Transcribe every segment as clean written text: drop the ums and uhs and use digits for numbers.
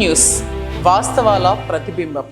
News వాస్తవాల ప్రతిబింబం.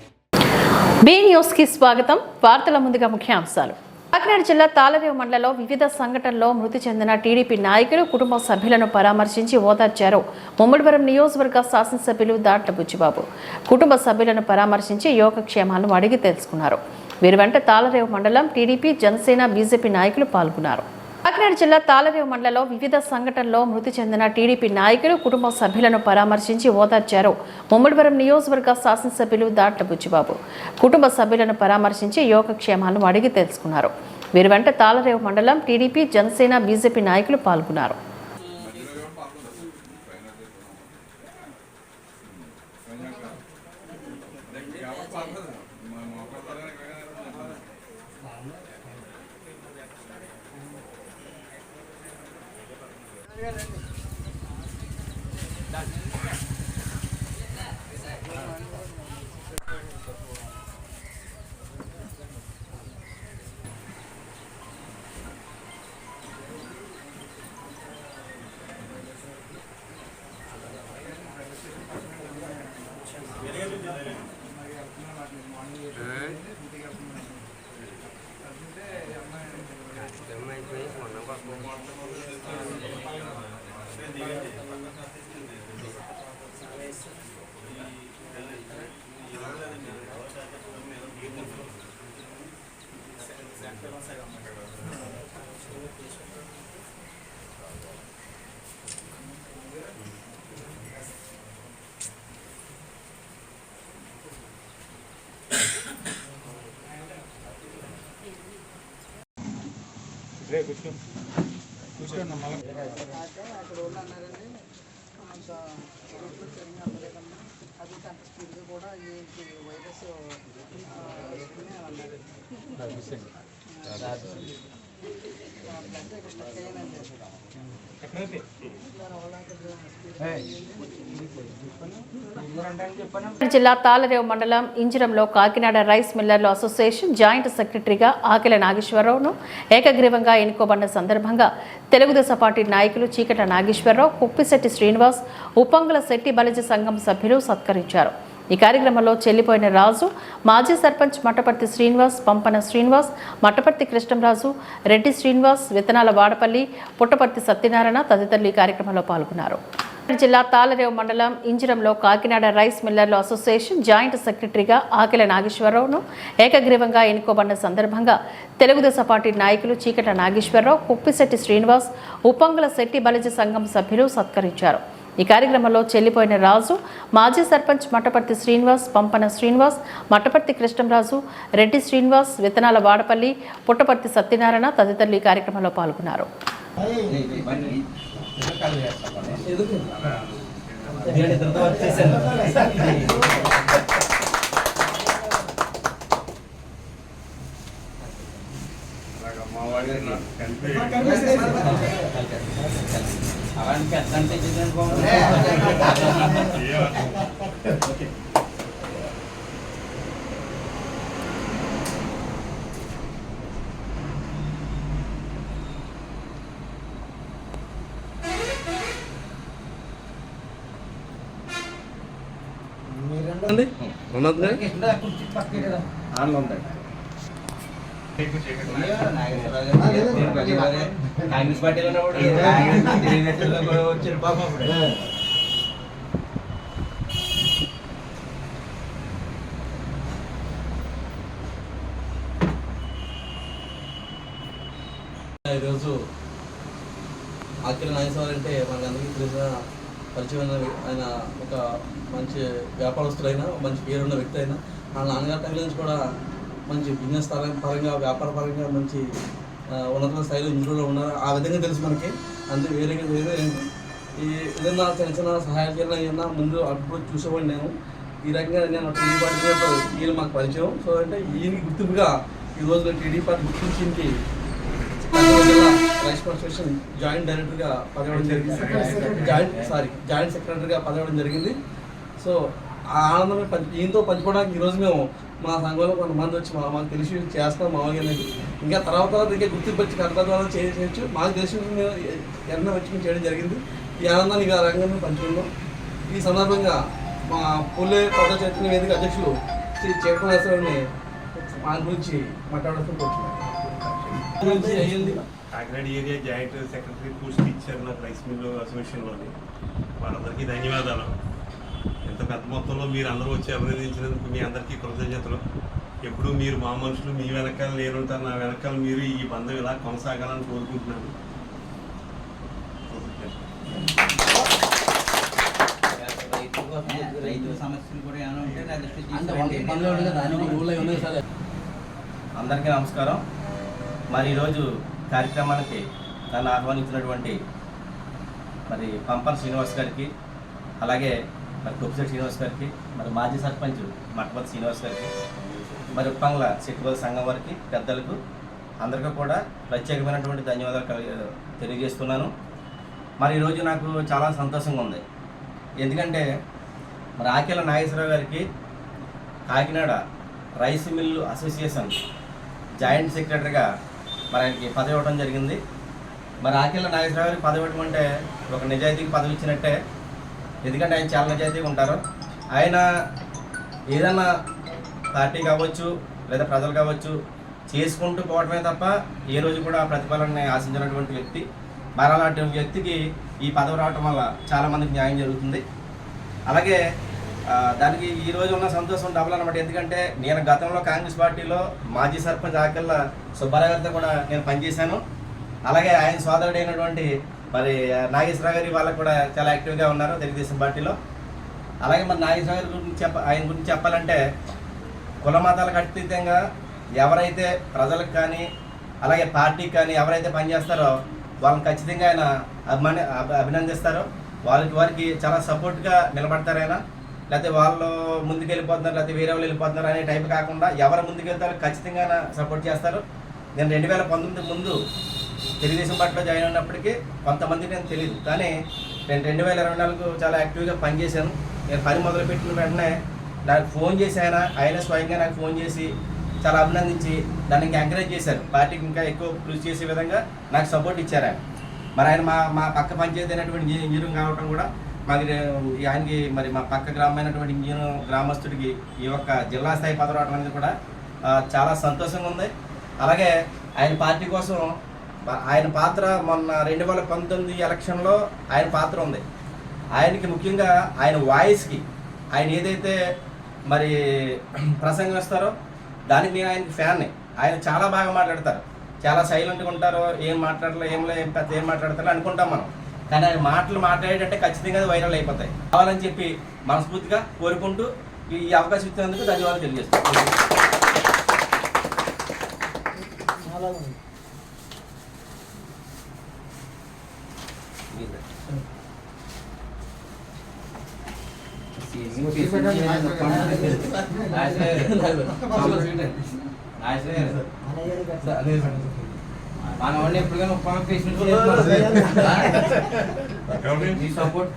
B news కి స్వాగతం. వార్తల ముందుగా ముఖ్యాంశాలు. కాకినాడ జిల్లా తాళరేవు మండలంలో వివిధ సంఘటనల్లో మృతి చెందిన టీడీపీ నాయకులు కుటుంబ సభ్యులను పరామర్శించి ఓదార్చారు. ముమ్మడివరం నియోజకవర్గ శాసనసభ్యులు దాట్ల బుచ్చిబాబు కుటుంబ సభ్యులను పరామర్శించి యోగక్షేమాలను అడిగి తెలుసుకున్నారు. వీరి వెంట తాళరేవు మండలం టీడీపీ, జనసేన, బీజేపీ నాయకులు పాల్గొన్నారు. కాకినాడ జిల్లా తాళరేవు మండలంలో వివిధ సంఘటనల్లో మృతి చెందిన టీడీపీ నాయకులు కుటుంబ సభ్యులను పరామర్శించి ఓదార్చారు. ముమ్మడివరం నియోజకవర్గ శాసనసభ్యులు దాట్ల బుచ్చిబాబు కుటుంబ సభ్యులను పరామర్శించి యోగక్షేమాలను అడిగి తెలుసుకున్నారు. వీరి వెంట తాళరేవు మండలం టీడీపీ, జనసేన, బీజేపీ నాయకులు పాల్గొన్నారు. జిల్లా తాళరేవు మండలం ఇంజిరంలో కాకినాడ రైస్ మిల్లర్ల అసోసియేషన్ జాయింట్ సెక్రటరీగా ఆకెల నాగేశ్వరరావును ఏకగ్రీవంగా ఎన్నుకోబడిన సందర్భంగా తెలుగుదేశం పార్టీ నాయకులు చీకట నాగేశ్వరరావు, కుప్పిశెట్టి శ్రీనివాస్, ఉప్పంగుల శెట్టి బలిజ సంఘం సభ్యులు సత్కరించారు. ఈ కార్యక్రమంలో చెల్లిపోయిన రాజు, మాజీ సర్పంచ్ మట్టపర్తి శ్రీనివాస్, పంపన శ్రీనివాస్, మట్టపర్తి కృష్ణంరాజు, రెడ్డి శ్రీనివాస్, విత్తనాల వాడపల్లి, పుట్టపర్తి సత్యనారాయణ తదితరులు ఈ కార్యక్రమంలో పాల్గొన్నారు. జిల్లా తాళరేవు మండలం ఇంజిరంలో కాకినాడ రైస్ మిల్లర్ల అసోసియేషన్ జాయింట్ సెక్రటరీగా ఆకెల నాగేశ్వరరావును ఏకగ్రీవంగా ఎన్నుకోబడిన సందర్భంగా తెలుగుదేశం పార్టీ నాయకులు చీకట నాగేశ్వరరావు, కుప్పిశెట్టి శ్రీనివాస్, ఉప్పంగుల శెట్టి బలిజ సంఘం సభ్యులు సత్కరించారు. ఈ కార్యక్రమంలో చెల్లిపోయిన రాజు, మాజీ సర్పంచ్ మట్టపర్తి శ్రీనివాస్, పంపన శ్రీనివాస్, మట్టపర్తి కృష్ణంరాజు, రెడ్డి శ్రీనివాస్, విత్తనాల వాడపల్లి, పుట్టపర్తి సత్యనారాయణ తదితరులు ఈ కార్యక్రమంలో పాల్గొన్నారు. అలాంటి అడ్వాంటేజ్ కాంగ్రెస్ పార్టీలో వచ్చారు పాపం. ఈరోజు ఆకెల నాగేశ్వరరావు అంటే మనకందరికీ తెలిసిన పరిచయమైన ఆయన ఒక మంచి వ్యాపారస్తులైనా, మంచి పేరున్న వ్యక్తి అయినా, వాళ్ళ నాన్నగారి టైం నుంచి కూడా మంచి బిజినెస్ పరంగా, వ్యాపార పరంగా మంచి ఉన్నత స్థాయిలో ఇందులో ఉన్నారు. ఆ విధంగా తెలుసు మనకి. అందుకే వేరే ఈ ఏదైనా చిన్న చిన్న సహాయాలు ఏదైనా ముందు అప్పుడు చూసేవాడిని నేను. ఈ రకంగా నేను టీడీ పార్టీ ఈయన మాకు పరిచయం. సో అంటే ఈయన గుర్తింపుగా ఈరోజు టీడీ పార్టీ గుర్తించి రైస్ అసోసియేషన్ జాయింట్ డైరెక్టర్గా పదవడం జరిగింది. జాయింట్ సెక్రటరీగా పదవడం జరిగింది. సో ఆ ఆనందమే ఈయనతో పంచుకోవడానికి ఈరోజు మేము మా సంఘంలో కొంతమంది వచ్చి మాకు తెలిసి చేస్తాం మామూలుగా అనేది. ఇంకా తర్వాత ఇంకా గుర్తింపు వచ్చి కర్తవ్యాలు చేయొచ్చు. మాకు తెలిసి ఎన్నో వచ్చి చేయడం జరిగింది. ఈ ఆనందాన్ని ఆ రంగంలో పంచుకుందాం. ఈ సందర్భంగా మా పుల్లే ప్రజా చైతన్య వేదిక అధ్యక్షులు శ్రీ చేపరాజుని ఆయన గురించి మాట్లాడుతూ Kakinada area joint secretary post ఇచ్చారు నాకు రైస్ మిల్ అసోసియేషన్లోని. వాళ్ళందరికీ ధన్యవాదాలు. ఇంత పెద్ద మొత్తంలో మీరు అందరూ వచ్చి అభినందించినందుకు మీ అందరికీ కృతజ్ఞతలు. ఎప్పుడు మీరు మా మనుషులు, మీ వెనకాల నేనుంటారు, నా వెనకాల మీరు ఈ బంధం ఇలా కొనసాగాలని కోరుకుంటున్నాను. అందరికీ నమస్కారం. మరి ఈరోజు కార్యక్రమానికి నన్ను ఆహ్వానించినటువంటి మరి పంపన్ శ్రీనివాస్ గారికి, అలాగే మరి కొప్పిశెట్టి శ్రీనివాస్ గారికి, మరి మాజీ సర్పంచ్ మఠపతి శ్రీనివాస్ గారికి, మరి ఉప్పంగుల శెట్టిపల్లి సంఘం వారికి, పెద్దలకు అందరికీ కూడా ప్రత్యేకమైనటువంటి ధన్యవాదాలు తెలియజేస్తున్నాను. మరి ఈరోజు నాకు చాలా సంతోషంగా ఉంది. ఎందుకంటే మరి ఆకేల నాగేశ్వరరావు గారికి Kakinada rice mill association joint సెక్రటరీగా మరి ఆయనకి పదవి ఇవ్వడం జరిగింది. మరి ఆకేల నాగేశ్వరరావు గారికి పదవి ఇవ్వడం అంటే ఒక నిజాయితీకి పదవి ఇచ్చినట్టే. ఎందుకంటే ఆయన చాలా నిజాయితీగా ఉంటారు. ఆయన ఏదన్నా పార్టీ కావచ్చు లేదా ప్రజలు కావచ్చు చేసుకుంటూ పోవటమే తప్ప ఏ రోజు కూడా ప్రతిఫలాన్ని ఆశించినటువంటి వ్యక్తి. మరి అలాంటి వ్యక్తికి ఈ పదవి రావటం వల్ల చాలామందికి న్యాయం జరుగుతుంది. అలాగే దానికి ఈరోజు ఉన్న సంతోషం డబుల్ అనమాట. ఎందుకంటే నేను గతంలో కాంగ్రెస్ పార్టీలో మాజీ సర్పంచ్ ఆకెళ్ళ సుబ్బారావు గారితో కూడా నేను పనిచేశాను. అలాగే ఆయన సోదరుడైనటువంటి మరి నాగేశ్వరరావు గారి వాళ్ళకు కూడా చాలా యాక్టివ్గా ఉన్నారు తెలుగుదేశం పార్టీలో. అలాగే మరి నాగేశ్వరరావు గారి గురించి ఆయన గురించి చెప్పాలంటే కుల మతాలకు అతీతంగా ఎవరైతే ప్రజలకు కానీ అలాగే పార్టీకి కానీ ఎవరైతే పనిచేస్తారో వాళ్ళని ఖచ్చితంగా ఆయన అభినందిస్తారో, వారికి చాలా సపోర్ట్గా నిలబడతారు. ఆయన లేకపోతే వాళ్ళు ముందుకు వెళ్ళిపోతున్నారు, లేకపోతే వేరే వాళ్ళు వెళ్ళిపోతున్నారు అనే టైప్ కాకుండా ఎవరు ముందుకు వెళ్తారో ఖచ్చితంగా సపోర్ట్ చేస్తారు. నేను 2019 ముందు తెలుగుదేశం పార్టీలో జాయిన్ అయినప్పటికీ కొంతమందికి నేను తెలియదు, కానీ నేను 2024 చాలా యాక్టివ్గా పనిచేశాను. నేను పని మొదలుపెట్టిన వెంటనే నాకు ఫోన్ చేసి ఆయన స్వయంగా నాకు ఫోన్ చేసి చాలా అభినందించి దాన్ని ఇంకా ఎంకరేజ్ చేశారు. పార్టీకి ఇంకా ఎక్కువ కృషి చేసే విధంగా నాకు సపోర్ట్ ఇచ్చారు ఆయన. మరి ఆయన మా పక్క పంచాయతీ అయినటువంటి ఇంజనీరింగ్ కావటం కూడా మాకు ఆయనకి మరి మా పక్క గ్రామమైనటువంటి ఇంజనీర్ గ్రామస్తుడికి ఈ యొక్క జిల్లా స్థాయి పదవి రావడం అనేది కూడా చాలా సంతోషంగా ఉంది. అలాగే ఆయన పార్టీ కోసం ఆయన పాత్ర మొన్న 2019 ఎలక్షన్లో ఆయన పాత్ర ఉంది. ఆయనకి ముఖ్యంగా ఆయన వాయిస్కి ఆయన ఏదైతే మరి ప్రసంగిస్తారో దానికి నేను ఆయనకి ఫ్యాన్ని. ఆయన చాలా బాగా మాట్లాడతారు, చాలా సైలెంట్గా ఉంటారు, ఏం మాట్లాడలే ఏం మాట్లాడతారో అనుకుంటాం మనం. కానీ ఆయన మాట్లాడేటంటే ఖచ్చితంగా అది వైరల్ అయిపోతాయి. కావాలని చెప్పి మనస్ఫూర్తిగా కోరుకుంటూ ఈ అవకాశం ఇచ్చినందుకు ధన్యవాదాలు తెలియజేస్తాను. మనవాడిని ఎప్పటికైనా సపోర్ట్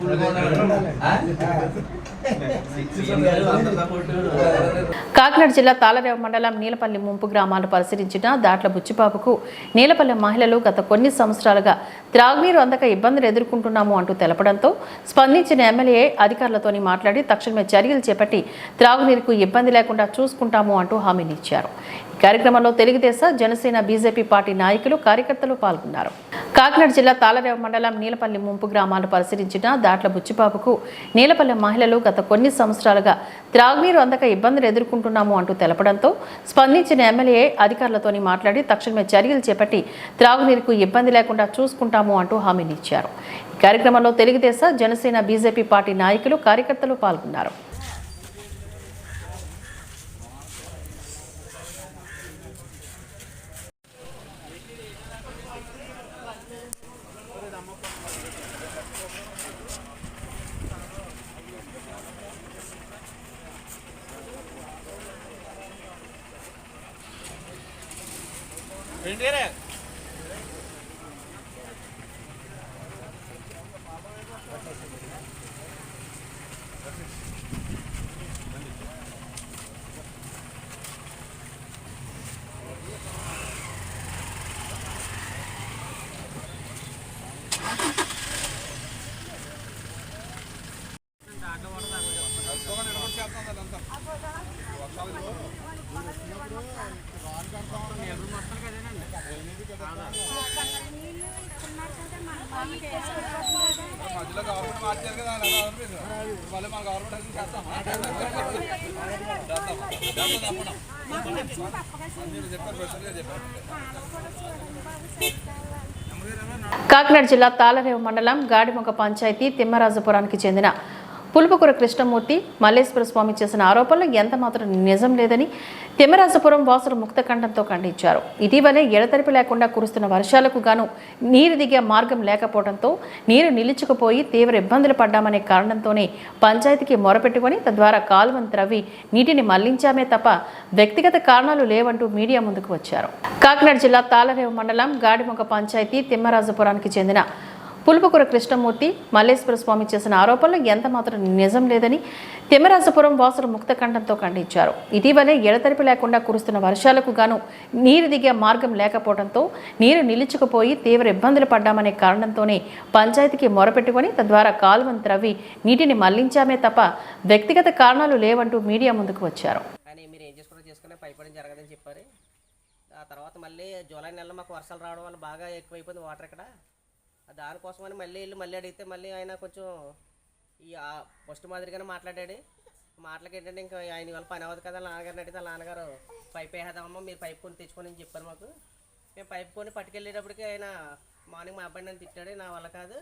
కాకినాడ జిల్లా తాళరేవు మండలం నీలపల్లి ముంపు గ్రామాలు పరిశీలించిన దాట్ల బుచ్చిబాబుకు నీలపల్లి మహిళలు గత కొన్ని సంవత్సరాలుగా త్రాగునీరు అందక ఇబ్బందులు ఎదుర్కొంటున్నాము అంటూ తెలపడంతో స్పందించిన ఎమ్మెల్యే అధికారులతోని మాట్లాడి తక్షణమే చర్యలు చేపట్టి త్రాగునీరుకు ఇబ్బంది లేకుండా చూసుకుంటాము అంటూ హామీనిచ్చారు. ఈ కార్యక్రమంలో తెలుగుదేశం, జనసేన, బీజేపీ పార్టీ నాయకులు, కార్యకర్తలు పాల్గొన్నారు. కాకినాడ జిల్లా తాళరేవు మండలం నీలపల్లి ముంపు గ్రామాలు పరిశీలించిన దాట్ల బుచ్చిబాబుకు నీలపల్లి మహిళలు గత కొన్ని సంవత్సరాలుగా త్రాగునీరు అందక ఇబ్బందులు ఎదుర్కొంటున్నాము అంటూ తెలపడంతో స్పందించిన ఎమ్మెల్యే అధికారులతోని మాట్లాడి తక్షణమే చర్యలు చేపట్టి త్రాగునీరుకు ఇబ్బంది లేకుండా చూసుకుంటాము అంటూ హామీనిచ్చారు. ఈ కార్యక్రమంలో తెలుగుదేశం, జనసేన, బీజేపీ పార్టీ నాయకులు, కార్యకర్తలు పాల్గొన్నారు. కాకినాడ జిల్లా తాళరేవు మండలం గాడిమొగ పంచాయతీ తిమ్మరాజపురానికి చెందిన పులుపుకూర కృష్ణమూర్తి మల్లేశ్వర స్వామి చేసిన ఆరోపణలు ఎంత మాత్రం నిజం లేదని తిమ్మరాజపురం వాసులు ముక్తకంఠంతో ఖండించారు. ఇటీవలే ఎడతెరిపి లేకుండా కురుస్తున్న వర్షాలకు గాను నీరు దిగే మార్గం లేకపోవడంతో నీరు నిలుచుకుపోయి తీవ్ర ఇబ్బందులు పడ్డామనే కారణంతోనే పంచాయతీకి మొరపెట్టుకుని తద్వారా కాలువను త్రవ్వి నీటిని మళ్లించామే తప్ప వ్యక్తిగత కారణాలు లేవంటూ మీడియా ముందుకు వచ్చారు. కాకినాడ జిల్లా తాళరేవు మండలం గాడిమొగ పంచాయతీ తిమ్మరాజపురానికి చెందిన పులుపుకూర కృష్ణమూర్తి మల్లేశ్వర స్వామి చేసిన ఆరోపణలు ఎంత మాత్రం నిజం లేదని తిమ్మరాజపురం వాసులు ముక్తకంఠంతో ఖండించారు. ఇటీవలే ఎడతెరిపి లేకుండా కురుస్తున్న వర్షాలకు గాను నీరు దిగే మార్గం లేకపోవడంతో నీరు నిలుచుకుపోయి తీవ్ర ఇబ్బందులు పడ్డామనే కారణంతోనే పంచాయతీకి మొరపెట్టుకుని తద్వారా కాలువను త్రవ్వి నీటిని మళ్లించామే తప్ప వ్యక్తిగత కారణాలు లేవంటూ మీడియా ముందుకు వచ్చారు. ఆ తర్వాత మళ్ళీ జూలై నెలలో మాకు వర్షాలు రావడం వల్ల బాగా ఎక్కువైపోయింది వాటర్ ఇక్కడ. దానికోసమని మళ్ళీ అడిగితే మళ్ళీ ఆయన కొంచెం ఈ ఫస్ట్ మాదిరిగానే మాట్లాడాడు. మాటలకి ఏంటంటే ఇంకా ఆయన వాళ్ళ పని అవ్వదు కదా. నాన్నగారిని అడిగితే నాన్నగారు పైప్ వేసేద్దామమ్మా మీరు పైప్ కొని తెచ్చుకొని అని చెప్పారు మాకు. మేము పైప్ కొని పట్టుకెళ్ళేటప్పటికి ఆయన మార్నింగ్ మా అబ్బాయి నన్ను తిట్టాడు. నా వల్ల కాదు,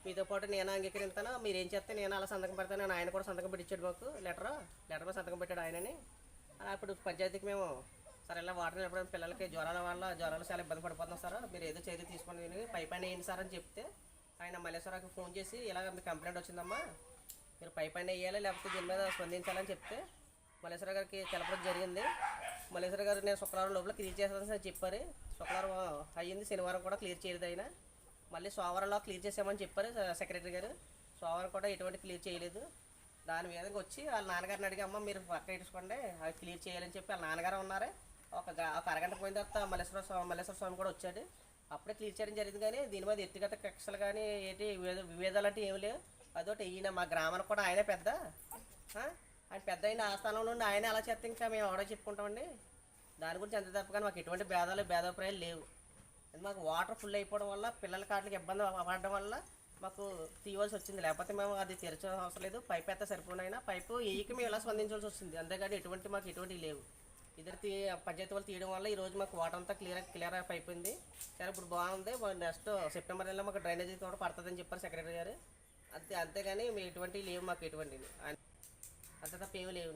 మీతో పాటు నేను అంగీకరిస్తాను, మీరు ఏం చేస్తే నేను అలా సంతకం పెడతాను. ఆయన కూడా సంతకం పెట్టించాడు మాకు. లెటర్ మీద సంతకం పెట్టాడు ఆయనని. అప్పుడు పంచాయతీకి మేము సార్ ఇలా వాటర్ నిలబడిన పిల్లలకి జ్వరాలు చాలా ఇబ్బంది పడిపోతున్నాం సార్, మీరు ఏదో చర్య తీసుకొని పైప్ అయినా వేయండి సార్ అని చెప్తే ఆయన మల్లేశ్వరరావుకి ఫోన్ చేసి ఇలాగ మీ కంప్లైంట్ వచ్చిందమ్మా, మీరు పైప్ అయినా వేయాలి లేకపోతే దీని మీద స్పందించాలని చెప్తే మల్లేశ్వరరావు గారికి తెలపడం జరిగింది. మల్లేశ్వర గారు నేను శుక్రవారం లోపల క్లియర్ చేస్తాను సార్ చెప్పారు. శుక్రవారం అయ్యింది, శనివారం కూడా క్లియర్ చేయలేదు ఆయన. మళ్ళీ సోమవారంలో క్లియర్ చేసామని చెప్పారు సెక్రటరీ గారు. సోమవారం కూడా ఎటువంటి క్లియర్ చేయలేదు. దాని మీదకి వచ్చి వాళ్ళ నాన్నగారిని అడిగి అమ్మ మీరు పక్క ఇట్టుకోండి అవి క్లియర్ చేయాలని చెప్పి వాళ్ళ నాన్నగారు ఉన్నారు. ఒక అరగంట పోయిన తర్వాత మల్లేశ్వర స్వామి కూడా వచ్చాడు. అప్పుడే క్లియర్ చేయడం జరిగింది. కానీ దీని మీద వ్యక్తిగత కక్షలు కానీ ఏంటి విభేదాలు అంటే ఏమి లేవు. అదొకటి ఈయన మా గ్రామానికి కూడా ఆయనే పెద్ద, ఆయన పెద్ద అయిన ఆ స్థానంలో నుండి ఆయన అలా చేస్తే ఇంకా మేము ఎవడో చెప్పుకుంటామండి. దాని గురించి అంత తప్ప కానీ మాకు ఎటువంటి భేదాభిప్రాయాలు లేవు. మాకు వాటర్ ఫుల్ అయిపోవడం వల్ల పిల్లల కాట్లకి ఇబ్బంది పడడం వల్ల మాకు తీయవలసి వచ్చింది. లేకపోతే మేము అది తెరచాల్సిన అవసరం లేదు. పైప్ అయితే సరిపోయినా పైపు వేయకి మేము ఇలా స్పందించాల్సి వస్తుంది. అంతేకాదు మాకు ఎటువంటి లేవు. ఇద్దరు పంచాయతీ వాళ్ళు తీయడం వల్ల ఈరోజు మాకు వాటర్ అంతా క్లియర్ అయిపోయింది. సరే ఇప్పుడు బాగుంది. నెక్స్ట్ సెప్టెంబర్ నెలలో మాకు డ్రైనేజీ కూడా పడుతుందని చెప్పారు సెక్రటరీ గారు. అంతేగాని మేము ఎటువంటివి లేవు. మాకు ఎటువంటి అంత తప్ప ఏమి లేవు.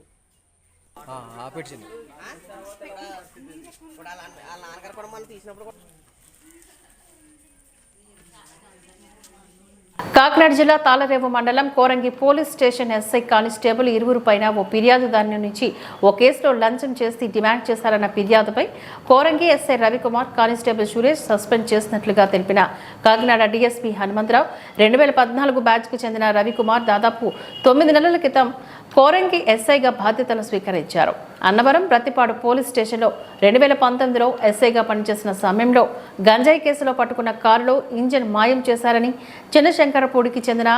ఇప్పుడు వాళ్ళ నాన్నగారు కూడా మనం తీసినప్పుడు కాకినాడ జిల్లా తాళరేవు మండలం Korangi police station SI constable ఇరువురు పైన ఓ ఫిర్యాదుదారుని నుంచి ఓ కేసులో లంచం చేసి డిమాండ్ చేశారన్న ఫిర్యాదుపై Korangi SI Ravikumar constable Suresh suspend చేసినట్లుగా తెలిపిన కాకినాడ డీఎస్పీ హనుమంతరావు 2014 బ్యాచ్కు చెందిన రవికుమార్ దాదాపు 9 నెలల క్రితం కోరంగి ఎస్ఐగా బాధ్యతలు స్వీకరించారు. అన్నవరం ప్రతిపాడు పోలీస్ స్టేషన్లో 2019లో ఎస్ఐగా పనిచేసిన సమయంలో గంజాయి కేసులో పట్టుకున్న కారులో ఇంజిన్ మాయం చేశారని చిన్నశంకరపూడికి చెందిన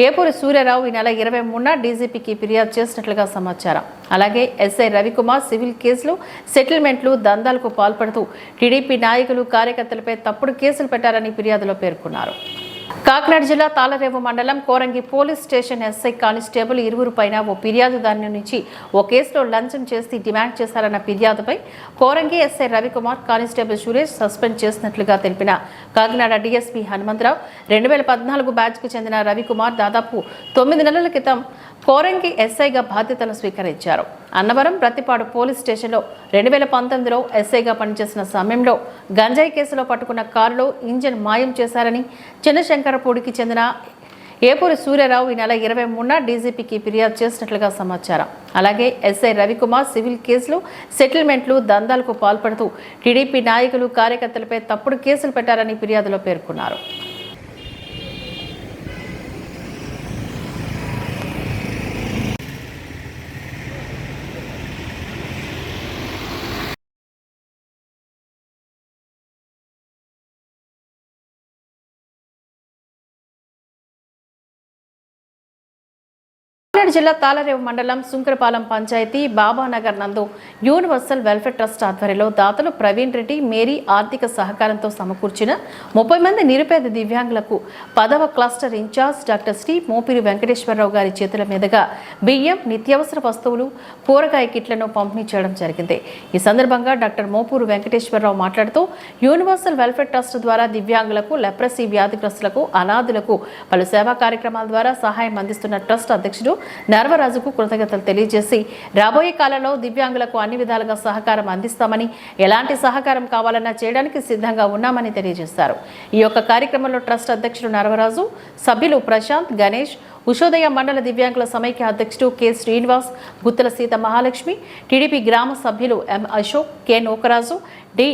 ఏపూరి సూర్యారావు ఈ నెల 23న డీజీపీకి ఫిర్యాదు చేసినట్లుగా సమాచారం. అలాగే ఎస్ఐ రవికుమార్ సివిల్ కేసులు, సెటిల్మెంట్లు, దందాలకు పాల్పడుతూ టీడీపీ నాయకులు, కార్యకర్తలపై తప్పుడు కేసులు పెట్టారని ఫిర్యాదులో పేర్కొన్నారు. కాకినాడ జిల్లా తాళరేవు మండలం Korangi police station SI constable ఇరువురు పైన ఓ ఫిర్యాదుదారుని నుంచి ఓ కేసులో లంచం చేసి డిమాండ్ చేశారన్న ఫిర్యాదుపై Korangi SI Ravikumar constable Suresh suspend చేసినట్లుగా తెలిపిన కాకినాడ డీఎస్పీ హనుమంతరావు 2014 బ్యాచ్కు చెందిన రవికుమార్ దాదాపు 9 నెలల క్రితం కోరంగి ఎస్ఐగా బాధ్యతలు స్వీకరించారు. అన్నవరం ప్రతిపాడు పోలీస్ స్టేషన్లో 2019లో ఎస్ఐగా పనిచేసిన సమయంలో గంజాయి కేసులో పట్టుకున్న కారులో ఇంజిన్ మాయం చేశారని చిన్నశంకరపూడికి చెందిన ఏపూరి సూర్యారావు ఈ నెల 23న డీజీపీకి ఫిర్యాదు చేసినట్లుగా సమాచారం. అలాగే ఎస్ఐ రవికుమార్ సివిల్ కేసులు, సెటిల్మెంట్లు, దందాలకు పాల్పడుతూ టీడీపీ నాయకులు, కార్యకర్తలపై తప్పుడు కేసులు పెట్టారని ఫిర్యాదులో పేర్కొన్నారు. కాకినాడ జిల్లా తాళరేవు మండలం సుంకరపాలెం పంచాయతీ బాబానగర్ నందు యూనివర్సల్ వెల్ఫేర్ ట్రస్ట్ ఆధ్వర్యంలో దాతలు ప్రవీణ్ రెడ్డి మేరీ ఆర్థిక సహకారంతో సమకూర్చిన 30 మంది నిరుపేద దివ్యాంగులకు 10వ cluster incharge doctor Shri Mopiri Venkateswararao గారి చేతుల మీదుగా బియ్యం, నిత్యావసర వస్తువులు, కూరగాయ కిట్లను పంపిణీ చేయడం జరిగింది. ఈ సందర్భంగా డాక్టర్ మోపూరు వెంకటేశ్వరరావు మాట్లాడుతూ యూనివర్సల్ వెల్ఫేర్ ట్రస్ట్ ద్వారా దివ్యాంగులకు, లెప్రసీ వ్యాధిగ్రస్తులకు, అనాథులకు పలు సేవా కార్యక్రమాల ద్వారా సహాయం అందిస్తున్న ట్రస్ట్ అధ్యక్షుడు నర్వరాజుకు కృతజ్ఞతలు తెలియజేసి రాబోయే కాలంలో దివ్యాంగులకు అన్ని విధాలుగా సహకారం అందిస్తామని, ఎలాంటి సహకారం కావాలన్నా చేయడానికి సిద్ధంగా ఉన్నామని తెలియజేశారు. ఈ యొక్క కార్యక్రమంలో ట్రస్ట్ అధ్యక్షుడు నర్వరాజు, సభ్యులు ప్రశాంత్, గణేష్, ఉషోదయ మండల దివ్యాంగుల సమైక్య అధ్యక్షుడు కె శ్రీనివాస్, గుత్తల సీత మహాలక్ష్మి, టీడీపీ గ్రామ సభ్యులు M Ashok, K Nokaraju, D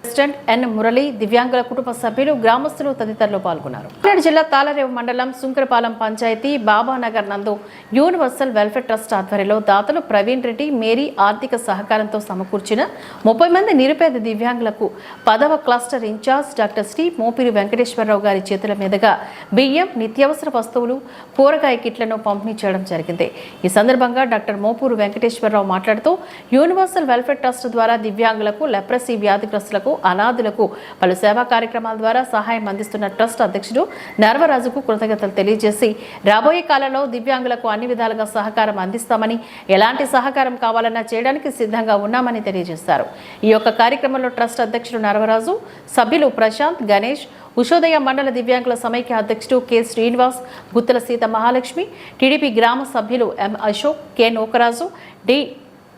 president N Murali, దివ్యాంగుల కుటుంబ సభ్యులు, గ్రామస్తులు తదితరులు పాల్గొన్నారు. కాకినాడ జిల్లా తాళరేవు మండలం సుంకరపాలెం పంచాయతీ బాబానగర్ నందు యూనివర్సల్ వెల్ఫేర్ ట్రస్ట్ ఆధ్వర్యంలో దాతలు ప్రవీణ్ రెడ్డి మేరీ ఆర్థిక సహకారంతో సమకూర్చిన 30 మంది నిరుపేద దివ్యాంగులకు 10వ cluster incharge doctor Shri Mopiri Venkateswararao గారి చేతుల మీదుగా బియ్యం, నిత్యావసర వస్తువులు, కూరగాయ కిట్లను పంపిణీ చేయడం జరిగింది. ఈ సందర్భంగా డాక్టర్ మోపూరు వెంకటేశ్వరరావు మాట్లాడుతూ యూనివర్సల్ వెల్ఫేర్ ట్రస్ట్ ద్వారా దివ్యాంగులకు, లెప్రసీ వ్యాధిగ్రస్తులకు, అనాథులకు పలు సేవా కార్యక్రమాల ద్వారా సహాయం అందిస్తున్న ట్రస్ట్ అధ్యక్షుడు నర్వరాజుకు కృతజ్ఞతలు తెలియజేసి రాబోయే కాలంలో దివ్యాంగులకు అన్ని విధాలుగా సహకారం అందిస్తామని, ఎలాంటి సహకారం కావాలన్నా చేయడానికి సిద్ధంగా ఉన్నామని తెలియజేశారు. ఈ యొక్క కార్యక్రమంలో ట్రస్ట్ అధ్యక్షుడు నర్వరాజు, సభ్యులు ప్రశాంత్, గణేష్, ఉషోదయ మండల దివ్యాంగుల సమైక్య అధ్యక్షుడు కె శ్రీనివాస్, గుత్తల సీత మహాలక్ష్మి, టీడీపీ గ్రామ సభ్యులు M Ashok, K Nokaraju, D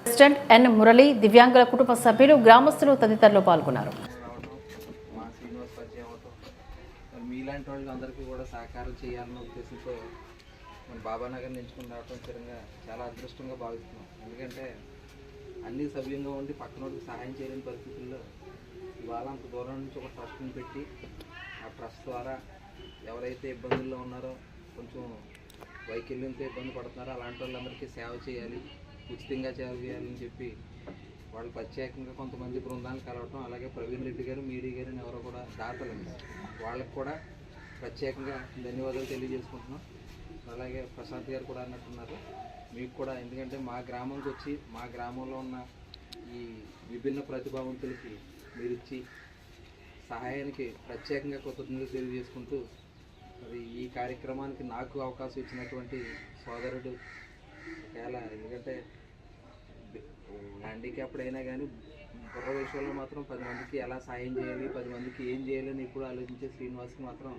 president N Murali, దివ్యాంగుల కుటుంబ సభ్యులు, గ్రామస్తులు తదితరులు పాల్గొన్నారు. మా శ్రీనివాస్ పరిచయం అవటం, మీలాంటి వాళ్ళు అందరికీ కూడా సహకారం చేయాలన్న ఉద్దేశంతో మన బాబానగర్ ఎంచుకుని రావడం స్థిరంగా చాలా అదృష్టంగా భావిస్తున్నాం. ఎందుకంటే అన్ని సవ్యంగా ఉండి పక్కనోడికి సహాయం చేయలేని పరిస్థితుల్లో ఇవాళ అంత దూరం నుంచి ఒక ట్రస్ట్ని పెట్టి ఆ ట్రస్ట్ ద్వారా ఎవరైతే ఇబ్బందుల్లో ఉన్నారో, కొంచెం వైకల్యంతో ఇబ్బంది పడుతున్నారో అలాంటి వాళ్ళందరికీ సేవ చేయాలి, ఉచితంగా సేవ చేయాలని చెప్పి వాళ్ళు ప్రత్యేకంగా కొంతమంది బృందాలను కలవటం, అలాగే ప్రవీణ్ రెడ్డి గారు, మీడి గారిని ఎవరో కూడా దాతలు వాళ్ళకి కూడా ప్రత్యేకంగా ధన్యవాదాలు తెలియజేసుకుంటున్నాం. అలాగే ప్రశాంత్ గారు కూడా అన్నట్టున్నారు, మీకు కూడా, ఎందుకంటే మా గ్రామంకి వచ్చి మా గ్రామంలో ఉన్న ఈ విభిన్న ప్రతిభావంతులకి మీరు ఇచ్చి సహాయానికి ప్రత్యేకంగా కృతజ్ఞతలు తెలియజేసుకుంటూ, మరి ఈ కార్యక్రమానికి నాకు అవకాశం ఇచ్చినటువంటి సోదరుడు ఒకవేళ, ఎందుకంటే హ్యాండిక్యాప్డ్ అయినా కానీ బుర్ర విషయంలో మాత్రం 10 మందికి ఎలా సాయం చేయాలి, 10 మందికి ఏం చేయాలని ఇప్పుడు ఆలోచించే శ్రీనివాస్కి మాత్రం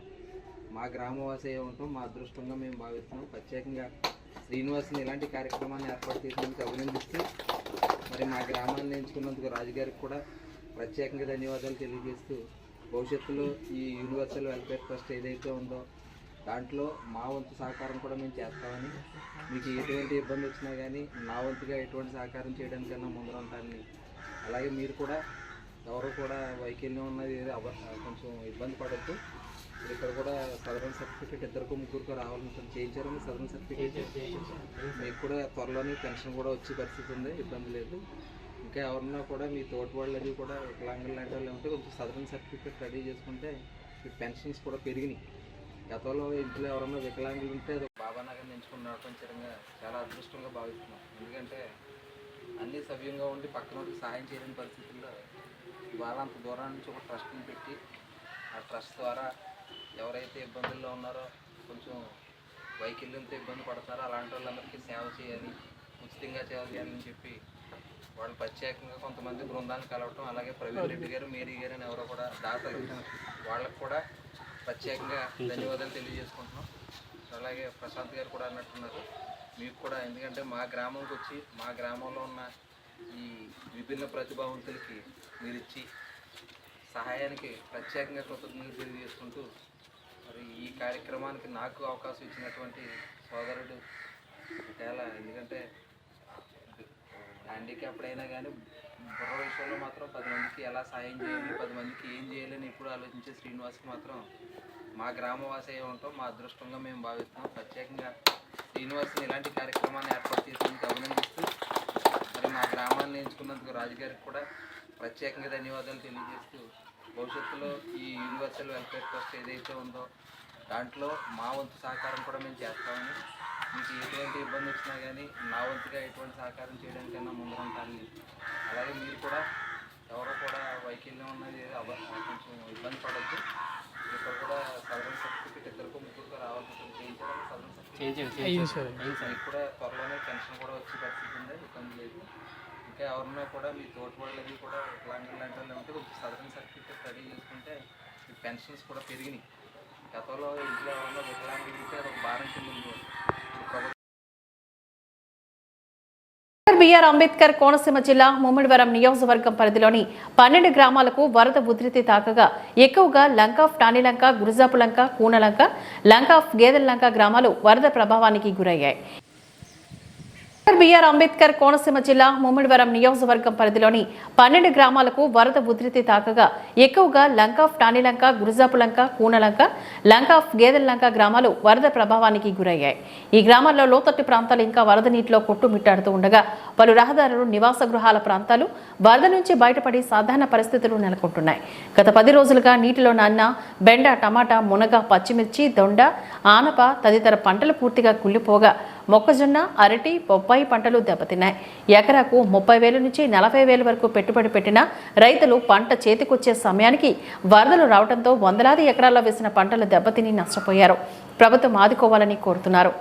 మా గ్రామవాసి అయి ఉంటాం మా అదృష్టంగా మేము భావిస్తున్నాం. ప్రత్యేకంగా శ్రీనివాస్ని ఇలాంటి కార్యక్రమాన్ని ఏర్పాటు చేసినందుకు అభినందిస్తూ, మరి మా గ్రామాన్ని ఎంచుకున్నందుకు రాజుగారికి కూడా ప్రత్యేకంగా ధన్యవాదాలు తెలియజేస్తూ, భవిష్యత్తులో ఈ యూనివర్సల్ వెల్ఫేర్ ట్రస్ట్ ఏదైతే ఉందో దాంట్లో మా వంతు సహకారం కూడా మేము చేస్తామని, మీకు ఎటువంటి ఇబ్బంది వచ్చినా కానీ నా వంతుగా ఎటువంటి సహకారం చేయడానికన్నా ముందరంటానని, అలాగే మీరు కూడా ఎవరు కూడా వైకల్యం ఉన్నది కొంచెం ఇబ్బంది పడద్దు. ఇక్కడ కూడా సదరన్ సర్టిఫికేట్ 2-3 రావాలని చేయించారని సదరన్ సర్టిఫికేట్ మీకు కూడా త్వరలోనే పెన్షన్ కూడా వచ్చే పరిస్థితి ఉంది, ఇబ్బంది లేదు. ఇంకా ఎవరన్నా కూడా మీ తోటి వాళ్ళది కూడా వికలాంగులు లాంటి వాళ్ళు ఉంటే కొంచెం సదరన్ సర్టిఫికేట్ రెడీ చేసుకుంటే మీ పెన్షన్స్ కూడా పెరిగినాయి. గతంలో ఇంట్లో ఎవరన్నా వికలాంగులు ఉంటే అది బాబానగర్ ఎంచుకుని రావడం స్థిరంగా చాలా అదృష్టంగా భావిస్తున్నాం. ఎందుకంటే అన్నీ సవ్యంగా ఉండి పక్కనోడికి సహాయం చేయలేని పరిస్థితుల్లో ఇవాళ అంత దూరం నుంచి ఒక ట్రస్ట్ని పెట్టి ఆ ట్రస్ట్ ద్వారా ఎవరైతే ఇబ్బందుల్లో ఉన్నారో, కొంచెం వైకల్యంతో ఇబ్బంది పడతారో అలాంటి వాళ్ళందరికీ సేవ చేయాలి, ఉచితంగా సేవ చేయాలని చెప్పి వాళ్ళు ప్రత్యేకంగా కొంతమంది బృందాలను కలవటం, అలాగే ప్రవీణ్ రెడ్డి గారు, మేరీ గారు అని ఎవరో కూడా దాతలు వాళ్ళకు కూడా ప్రత్యేకంగా ధన్యవాదాలు తెలియజేసుకుంటున్నాం. అలాగే ప్రశాంత్ గారు కూడా అన్నట్టున్నారు, మీకు కూడా, ఎందుకంటే మా గ్రామంకి వచ్చి మా గ్రామంలో ఉన్న ఈ విభిన్న ప్రతిభావంతులకి మీరు ఇచ్చి సహాయానికి ప్రత్యేకంగా కృతజ్ఞతలు తెలియజేసుకుంటూ, మరి ఈ కార్యక్రమానికి నాకు అవకాశం ఇచ్చినటువంటి సోదరుడు ఒకవేళ, ఎందుకంటే హ్యాండిక్యాప్డ్ అయినా కానీ బుర్ర విషయంలో మాత్రం 10 మందికి ఎలా సాయం చేయాలి, 10 మందికి ఏం చేయాలని ఇప్పుడు ఆలోచించే శ్రీనివాస్కి మాత్రం మా గ్రామవాసి అయి ఉంటాం మా అదృష్టంగా మేము భావిస్తున్నాం. ప్రత్యేకంగా శ్రీనివాస్ని ఇలాంటి కార్యక్రమాన్ని ఏర్పాటు చేసినందుకు అభినందిస్తూ, మరి మా గ్రామాన్ని ఎంచుకున్నందుకు రాజుగారికి కూడా ప్రత్యేకంగా ధన్యవాదాలు తెలియజేస్తూ, భవిష్యత్తులో ఈ యూనివర్సల్ వెల్ఫేర్ ట్రస్ట్ ఏదైతే ఉందో దాంట్లో మా వంతు సహకారం కూడా మేము చేస్తామని, మీకు ఎటువంటి ఇబ్బంది వచ్చినా కానీ నా వంతుగా ఎటువంటి సహకారం చేయడానికైనా ముందుంటాను. అలాగే మీరు కూడా ఎవరో కూడా వైకల్యం ఉన్నది కొంచెం ఇబ్బంది పడద్దు. ఇక్కడ కూడా సదరన్ సర్టిఫికేట్ ఇద్దరికి ముగ్గురికి రావాల్సి చేయించాలని సదరన్ సర్టిఫికేట్ కూడా త్వరలోనే పెన్షన్ కూడా వచ్చే పరిస్థితి ఉంది, ఇబ్బంది లేదు. ఇంకా ఎవరన్నా కూడా మీ తోటి వాళ్ళకి కూడా ఇలాంటి వాళ్ళు ఉంటే కొంచెం సదరన్ సర్టిఫికేట్ రెడీ చేసుకుంటే మీ పెన్షన్స్ కూడా పెరిగినాయి. గతంలో ఇంట్లో ఎవరన్నా వికలాంగులు ఉంటే అది ఒక భారం కింద ఉంది. బిఆర్ అంబేద్కర్ కోనసీమ జిల్లా ముమ్మిడివరం నియోజకవర్గం పరిధిలోని 12 గ్రామాలకు వరద ఉధృతి తాకగా ఎక్కువగా లంక of టానిలంక, Gurujapulanka, Koonalanka, Lanka of Gedellanka గ్రామాలు వరద ప్రభావానికి గురయ్యాయి. బిఆర్ అంబేద్కర్ కోనసీమ జిల్లా ముమ్మిడివరం నియోజకవర్గం పరిధిలోని 12 గ్రామాలకు వరద ఉధృతి తాకగా ఎక్కువగా లంక of టానిలంక, Gurujapulanka, Koonalanka, Lanka of Gedellanka గ్రామాలు వరద ప్రభావానికి గురయ్యాయి. ఈ గ్రామాల్లో లోతట్టు ప్రాంతాలు ఇంకా వరద నీటిలో కొట్టుమిట్టాడుతూ ఉండగా పలు రహదారులు, నివాస గృహాల ప్రాంతాలు వరద నుంచి బయటపడి సాధారణ పరిస్థితులు నెలకొంటున్నాయి. గత 10 రోజులుగా నీటిలో నాన్న బెండ, టమాటా, మునగ, పచ్చిమిర్చి, దొండ, ఆనప తదితర పంటలు పూర్తిగా కుళ్లిపోగా మొక్కజొన్న, అరటి, బొప్పాయి పంటలు దెబ్బతిన్నాయి. ఎకరాకు 30,000 నుంచి 40,000 వరకు పెట్టుబడి పెట్టిన రైతులు పంట చేతికొచ్చే సమయానికి వరదలు రావడంతో వందలాది ఎకరాల్లో వేసిన పంటలు దెబ్బతిని నష్టపోయారు. ప్రభుత్వం ఆదుకోవాలని కోరుతున్నారు.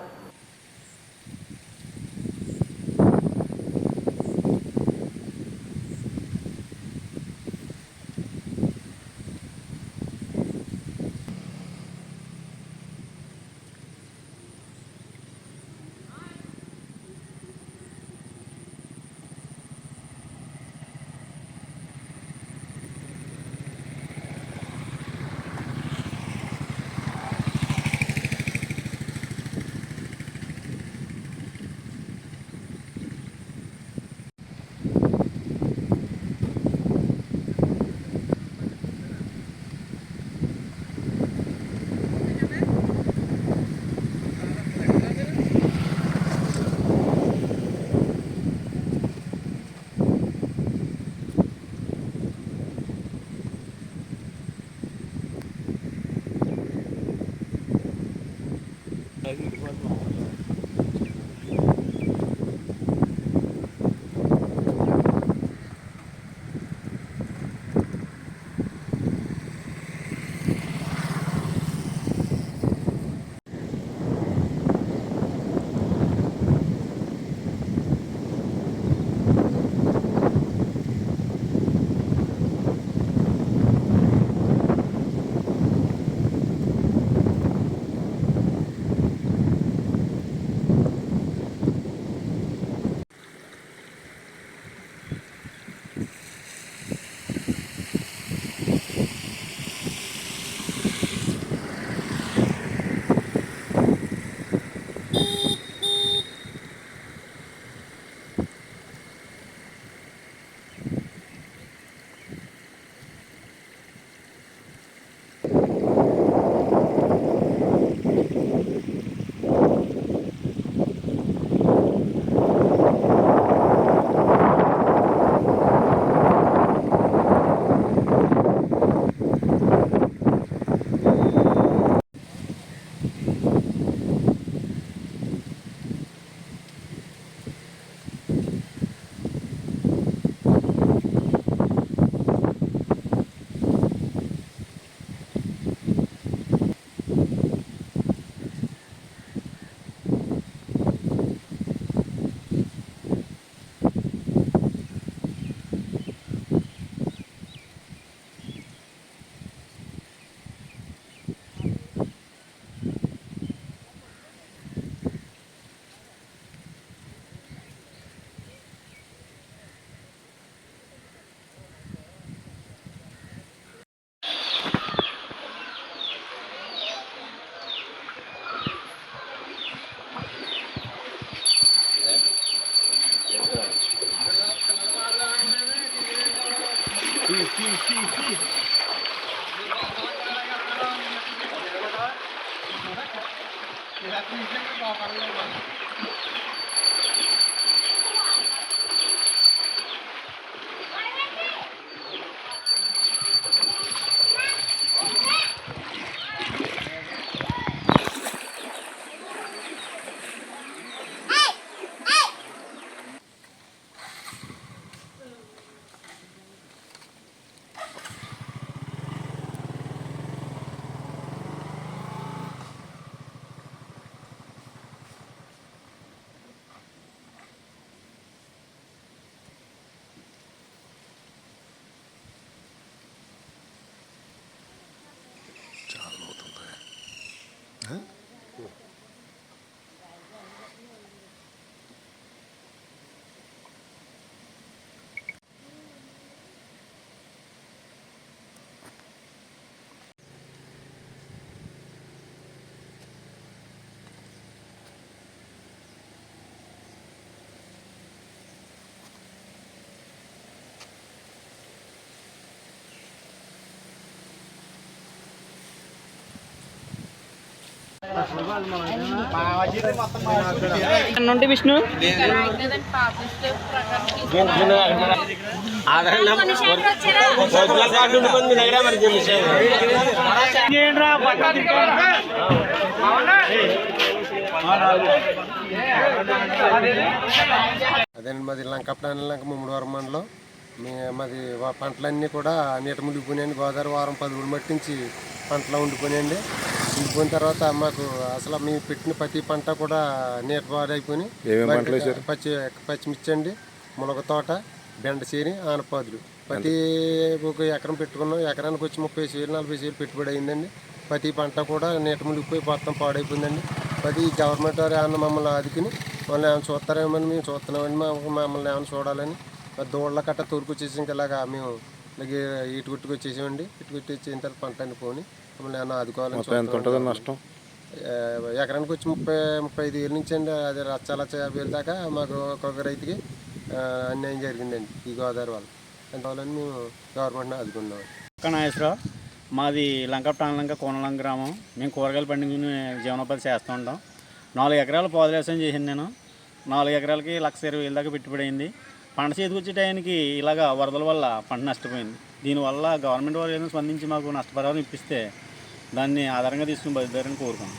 నుండి విష్ణు అదేనండి, మాది లంకపట్నం ముమ్మడివారం మండలం. మాది పంటలన్నీ కూడా నీట మునిగిపోయినాయండి. గోదావరి వారం 10 రోజులు మట్టించి పంటలో ఉండిపోయినాయండి. ఉండిపోయిన తర్వాత మాకు అసలు మేము పెట్టిన ప్రతి పంట కూడా నీట పాడైపోయి పచ్చిమిర్చి అండి, మునగ తోట, బెండ చేరి, ఆనపాదులు ప్రతి ఒక ఎకరం పెట్టుకున్నాం. ఎకరానికి వచ్చి 30 సేలు 40 సేలు పెట్టుబడి అయిందండి. ప్రతి పంట కూడా నీట మునిగిపోయి మొత్తం పాడైపోయిందండి. ప్రతి గవర్నమెంట్ వారు ఏమన్నా మమ్మల్ని ఆదుకుని మమ్మల్ని ఏమైనా చూస్తారేమని మేము చూస్తున్నామండి. మమ్మల్ని ఏమైనా చూడాలని దూళ్ళ కట్ట తూర్పు వచ్చేసి ఇలాగా మేము ఇలాగే ఇటు గుట్టుకు వచ్చేసామండి. ఇటు గుట్టి వచ్చిన తర్వాత పంట అనిపోని మమ్మల్ని ఏమైనా ఆదుకోవాలని నష్టం ఎకరానికి వచ్చి 30-35 వేల నుంచి అండి, అది లక్ష 50,000 దాకా మాకు ఒక్కొక్క రైతుకి అన్యాయం జరిగిందండి ఈ గోదావరి వల్ల. అందువల్ల మేము గవర్నమెంట్ని ఆదుకున్నాం. నాగేశ్వరరావు, మాది లంక కోనలంక గ్రామం. మేము కూరగాయలు పండించుకుని జీవనోపాధి చేస్తూ ఉంటాం. 4 ఎకరాలు పాదు వ్యవసాయం చేసింది నేను. 4 ఎకరాలకి 1,20,000 దాకా పెట్టుబడి అయింది. పంట చేతికి వచ్చే టైంకి ఇలాగా వరదల వల్ల పంట నష్టపోయింది. దీనివల్ల గవర్నమెంట్ వారు ఏదైనా స్పందించి మాకు నష్టపరిహారం ఇప్పిస్తే దాన్ని ఆధారంగా తీసుకుని బయలుదేరని కోరుకున్నాం.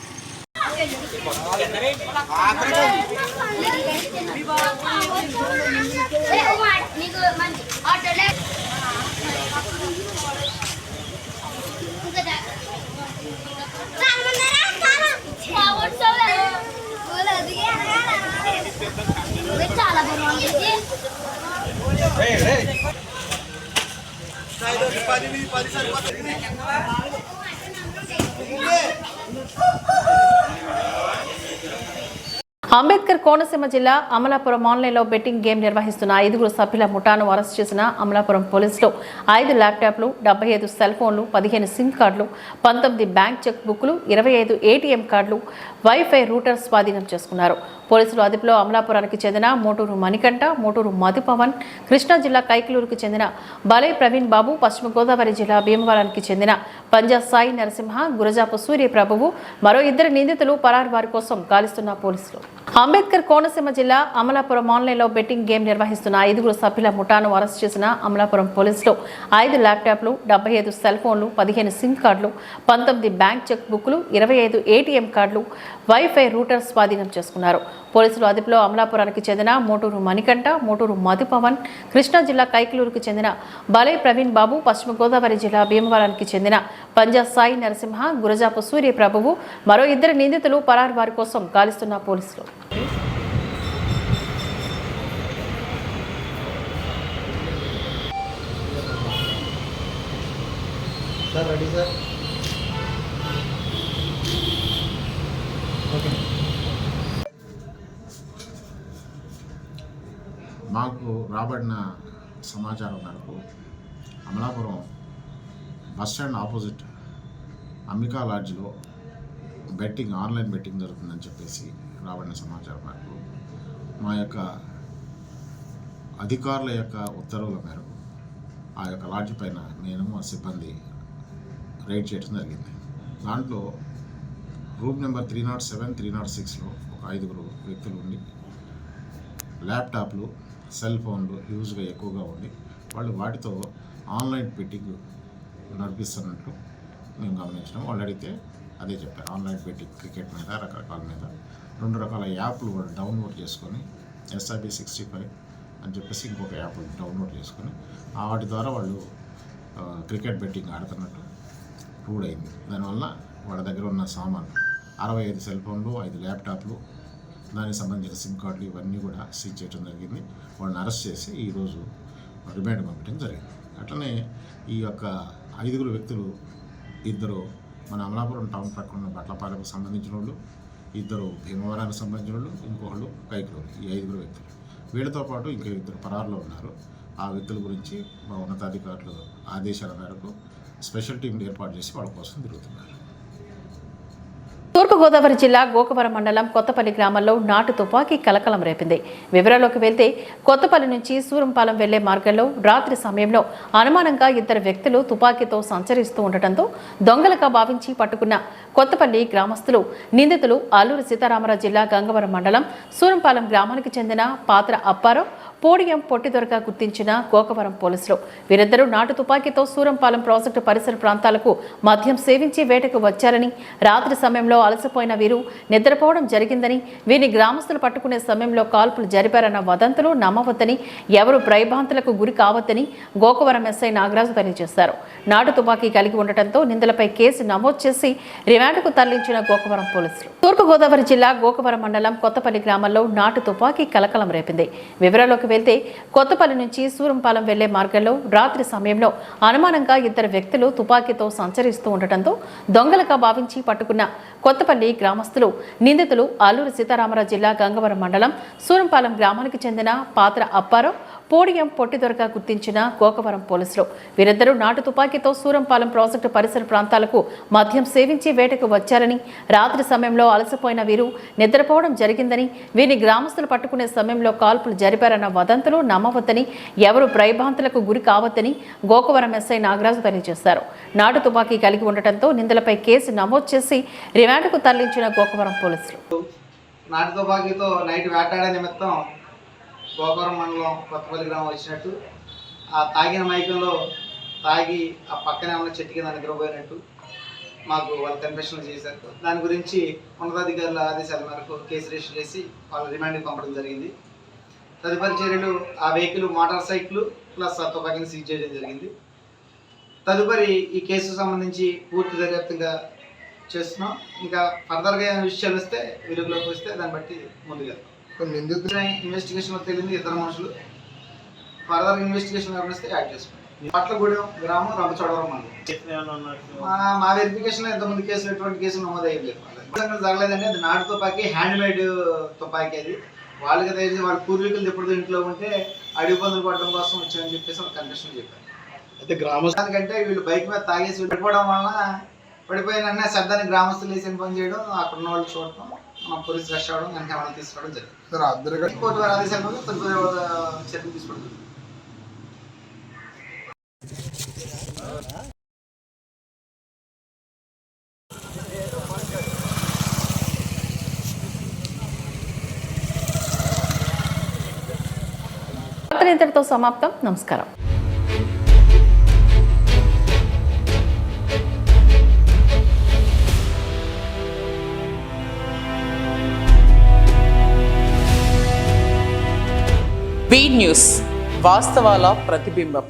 అంబేద్కర్ కోనసీమ జిల్లా అమలాపురం ఆన్లైన్లో బెట్టింగ్ గేమ్ నిర్వహిస్తున్న 5 సభ్యుల ముఠాను అరెస్ట్ చేసిన అమలాపురం పోలీసులు 5 ల్యాప్టాప్లు, 75 సెల్ ఫోన్లు, 15 సిమ్ కార్డులు, 19 బ్యాంక్ చెక్ బుక్లు, 25 ఏటీఎం కార్డులు, వైఫై రూటర్ స్వాధీనం చేసుకున్నారు. పోలీసులు అదుపులో అమలాపురానికి చెందిన మోటూరు మణికంఠ, మోటూరు మధుపవన్, కృష్ణా జిల్లా కైకలూరుకు చెందిన బలై ప్రవీణ్ బాబు, పశ్చిమ గోదావరి జిల్లా భీమవరానికి చెందిన పంజా సాయి నరసింహ, గురజాపు సూర్యప్రభువు, మరో 2 నిందితులు పరారు వారి కోసం గాలిస్తున్న పోలీసులు. అంబేద్కర్ కోనసీమ జిల్లా అమలాపురం ఆన్లైన్లో బెట్టింగ్ గేమ్ నిర్వహిస్తున్న 5 సభ్యుల ముఠాను అరెస్ట్ చేసిన అమలాపురం పోలీసులు 5 ల్యాప్టాప్లు, 75 సెల్ ఫోన్లు, 15 సిమ్ కార్డులు, 19 బ్యాంక్ చెక్ బుక్లు, 25 ఏటీఎం కార్డులు, వైఫై రూటర్ స్వాధీనం చేసుకున్నారు. పోలీసులు అదుపులో అమలాపురానికి చెందిన మోటూరు మణికంఠ, మోటూరు మధుపవన్, కృష్ణా జిల్లా కైకలూరుకు చెందిన బలై ప్రవీణ్ బాబు, పశ్చిమ గోదావరి జిల్లా భీమవరానికి చెందిన పంజా సాయి నరసింహ, గురజాపు సూర్యప్రభువు, మరో 2 నిందితులు పరారు వారి కోసం గాలిస్తున్న పోలీసులు. మాకు రాబడిన సమాచారం మేరకు Amalapuram bus stand opposite Ambika లాడ్జ్లో ఆన్లైన్ బెట్టింగ్ జరుగుతుందని చెప్పేసి రాబడిన సమాచారం మేరకు మా యొక్క అధికారుల యొక్క ఉత్తర్వుల మేరకు ఆ యొక్క లాడ్జ్ పైన నేను మా సిబ్బంది రైడ్ చేయడం జరిగింది. దాంట్లో రూమ్ నెంబర్ 307, 306లో ఒక 5 వ్యక్తులు ఉండి ల్యాప్టాప్లు, సెల్ ఫోన్లు యూజ్గా ఎక్కువగా ఉండి వాళ్ళు వాటితో ఆన్లైన్ బెట్టింగ్ నడిపిస్తున్నట్లు మేము గమనించడం. వాళ్ళు అడిగితే అదే చెప్పారు, ఆన్లైన్ బెట్టింగ్ క్రికెట్ మీద రకరకాల మీద 2 రకాల యాప్లు వాళ్ళు డౌన్లోడ్ చేసుకొని SIB65 అని చెప్పేసి ఇంకొక యాప్ డౌన్లోడ్ చేసుకొని వాటి ద్వారా వాళ్ళు క్రికెట్ బెట్టింగ్ ఆడుతున్నట్టు ప్రూవ్ అయింది. దానివల్ల వాళ్ళ దగ్గర ఉన్న సామాన్లు 65 సెల్ ఫోన్లు, 5 ల్యాప్టాప్లు, దానికి సంబంధించిన సిమ్ కార్డులు ఇవన్నీ కూడా సీజ్ చేయడం జరిగింది. వాళ్ళని అరెస్ట్ చేసి ఈరోజు రిమాండ్ పంపించడం జరిగింది. అట్లనే ఈ యొక్క 5 వ్యక్తులు, 2 మన అమలాపురం టౌన్ ప్రక్కన ఉన్న బట్లపాలెకు సంబంధించిన వాళ్ళు, 2 భీమవరానికి సంబంధించిన వాళ్ళు, ఇంకొకళ్ళు కైకలూరు. ఈ 5 వ్యక్తులు వీళ్ళతో పాటు ఇంకా 2 పరారులో ఉన్నారు. ఆ వ్యక్తుల గురించి మా ఉన్నతాధికారులు ఆదేశాల మేరకు స్పెషల్ టీంలు ఏర్పాటు చేసి వాళ్ళ కోసం తిరుగుతున్నారు. తూర్పుగోదావరి జిల్లా గోకవరం మండలం కొత్తపల్లి గ్రామంలో నాటు తుపాకీ కలకలం రేపింది. వివరాల్లోకి వెళ్తే కొత్తపల్లి నుంచి సూరంపాలెం వెళ్లే మార్గంలో రాత్రి సమయంలో అనుమానంగా ఇద్దరు వ్యక్తులు తుపాకీతో సంచరిస్తూ ఉండటంతో దొంగలుగా భావించి పట్టుకున్న కొత్తపల్లి గ్రామస్తులు నిందితులు అల్లూరి సీతారామరాజు జిల్లా గంగవరం మండలం సూరంపాలెం గ్రామానికి చెందిన పాత్ర అప్పారావు, పోడియం పొట్టిదొరగా గుర్తించిన గోకవరం పోలీసులు. వీరిద్దరూ నాటు తుపాకీతో సూరంపాలెం ప్రాజెక్టు పరిసర ప్రాంతాలకు మద్యం సేవించి వేటకు వచ్చారని, రాత్రి సమయంలో అలసిపోయిన వీరు నిద్రపోవడం జరిగిందని, వీరిని గ్రామస్తులు పట్టుకునే సమయంలో కాల్పులు జరిపారన్న వదంతులు నమ్మవద్దని, ఎవరు భయభ్రాంతులకు గురి కావద్దని గోకవరం ఎస్ఐ నాగరాజు తెలియజేశారు. నాటు తుపాకీ కలిగి ఉండటంతో నిందితులపై కేసు నమోదు చేసి రిమాండ్కు తరలించిన గోకవరం పోలీసులు. తూర్పుగోదావరి జిల్లా గోకవరం మండలం కొత్తపల్లి గ్రామంలో నాటు తుపాకీ కలకలం రేపింది. వివరాల్లోకి వెళ్తే కొత్తపల్లి నుంచి సూరంపాలెం వెళ్లే మార్గంలో రాత్రి సమయంలో అనుమానంగా ఇద్దరు వ్యక్తులు తుపాకీతో సంచరిస్తూ ఉండటంతో దొంగలుగా భావించి పట్టుకున్న కొత్తపల్లి గ్రామస్తులు నిందితులు అల్లూరి సీతారామరాజు జిల్లా గంగవరం మండలం సూరంపాలెం గ్రామానికి చెందిన పాత్ర అప్పారావు, పోడియం పొట్టిదొరగా గుర్తించిన గోకవరం పోలీసులు. వీరిద్దరూ నాటు తుపాకీతో సూరంపాలెం ప్రాజెక్టు పరిసర ప్రాంతాలకు మద్యం సేవించి వేటకు వచ్చారని, రాత్రి సమయంలో అలసిపోయిన వీరు నిద్రపోవడం జరిగిందని, వీరిని గ్రామస్తులు పట్టుకునే సమయంలో కాల్పులు జరిపారన్న వదంతులు నమ్మవద్దని, ఎవరు భయభ్రాంతులకు గురి కావద్దని గోకవరం ఎస్ఐ నాగరాజు తెలియజేశారు. నాటు తుపాకీ కలిగి ఉండటంతో నిందితులపై కేసు నమోదు చేసి రిమాండ్కు తరలించిన గోకవరం పోలీసులు. నాటు తుపాకీతో నైట్ వేటాడే నిమిత్తం గోకవరం మండలం కొత్తపల్లి గ్రామం వచ్చినట్టు, ఆ తాగిన మైకంలో తాగి ఆ పక్కనే ఉన్న చెట్టు కింద నిద్రపోయినట్టు మాకు వాళ్ళు కన్ఫెషన్ చేశారు. దాని గురించి ఉన్నతాధికారుల ఆదేశాల మేరకు కేసు రిజిస్టర్ చేసి వాళ్ళ రిమాండ్కి పంపడం జరిగింది. తదుపరి చర్యలు ఆ వెహికల్, మోటార్ సైకిల్ ప్లస్ ఆ తుపాకీని సీజ్ చేయడం జరిగింది. తదుపరి ఈ కేసుకు సంబంధించి పూర్తి దర్యాప్తుగా చేస్తున్నాం. ఇంకా ఫర్దర్గా విషయాలు వస్తే వెలుగులోకి వస్తే దాన్ని బట్టి ముందుగా ఇన్వెస్టిగేషన్లో తెలియదు ఇద్దరు మనుషులు. ఫర్దర్ ఇన్వెస్టిగేషన్ వస్తే యాడ్ చేసుకుంటాం. పట్లగూడెం గ్రామం, రంపచోడవరం మండలం. మా వెరిఫికేషన్లో ఇంతకుముందు కేసులు ఎటువంటి కేసులు నమోదయ్యలేదు. జరగలేదండి. అది నాటు తుపాకీ, హ్యాండ్ మేడ్ తుపాకీ. అది వాళ్ళకి తెలిసి వాళ్ళ పూర్వీకులు ఎప్పుడు ఇంట్లో ఉంటే అడిగి పనులు పడడం కోసం వచ్చాయని చెప్పేసి వాళ్ళు కన్ఫెషన్ చెప్పారు. అయితే గ్రామస్థానికంటే వీళ్ళు బైక్ మీద తాగేసి పడిపోవడం వలన పడిపోయిన శబ్దాన్ని గ్రామస్తులు వేసి పని చేయడం, అక్కడ ఉన్న వాళ్ళు చూడటం, మన పోలీసు రష్ అవ్వడం, వెనక వాళ్ళు తీసుకోవడం జరిగింది. కోర్టు వారి ఆదేశాలు చర్యలు తీసుకోవడం జరిగింది. ఇంతటితో సమాప్తం. నమస్కారం. బీ న్యూస్, వాస్తవాల ప్రతిబింబం.